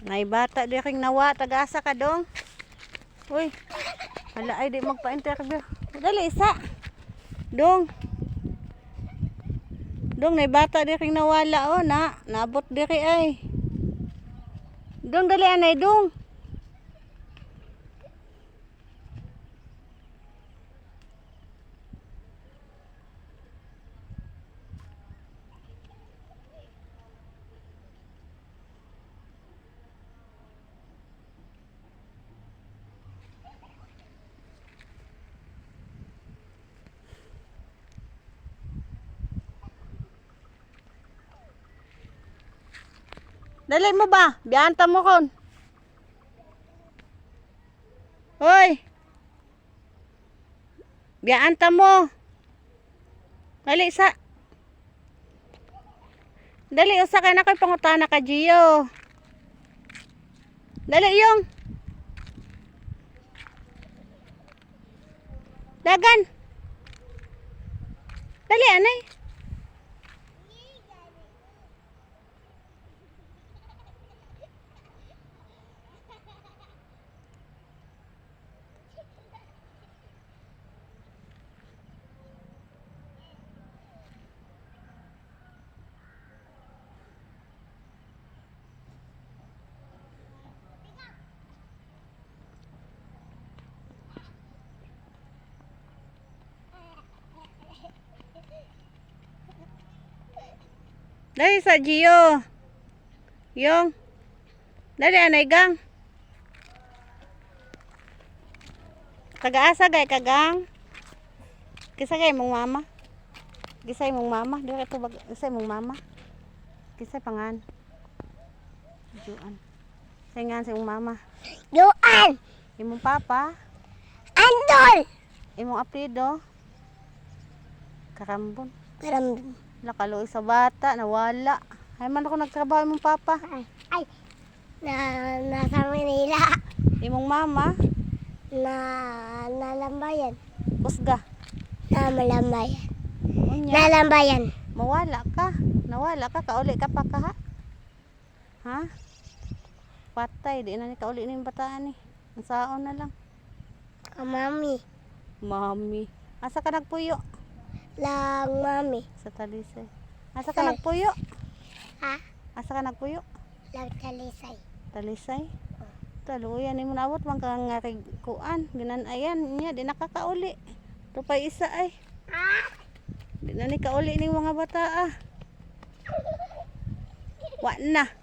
Nay bata di king nawa, tagasa ka dong. Uy. Hala ay di magpa-interview. Dali isa. Dong. Dong nay bata di king nawala oh na. Nabot diri ay. Dong dali anay dong. Dali mo ba? Biyanta mo kon. Hoy. Biyanta mo. Dali sa. Dali usa kay na koy pangutana ka Gio. Dali yung. Dagan. Dali anay. Dali sa Gio. Yung. Dali anay gang. Kagaasa gay kagang. Kisa gay mong mama. Gisay mong mama. Dili to bag gisay mong mama. Kisay pangan. Juan. Saingan sa imong mama. Juan! Imong papa. Andol! Imong apelyido. Karambon. Karambon. Nakaloy sa bata, nawala. Ay man ako nagtrabaho imong papa. Ay, nasa Manila. Imong mama, Nalambayan. usga. Malambayan. Unya, Nalambayan. mawala ka. Nawala ka, kauli ka pa ka ha? Ha? Patay, di na ni kauli ni bataan ni. Ang saon na lang. Mami. Mami. Asa ka nagpuyo? Lang mami. Sa Talisay. Asa ka Sa- nagpuyo? Ha? Asa ka nagpuyo? Lang talisay. Talisay. Taluyan ni mo naabot man ka nga kay kuan, ginanayan niya di nakakauli. To pa isa ay. Di na ni kauli ning mga bata ah. Wa na.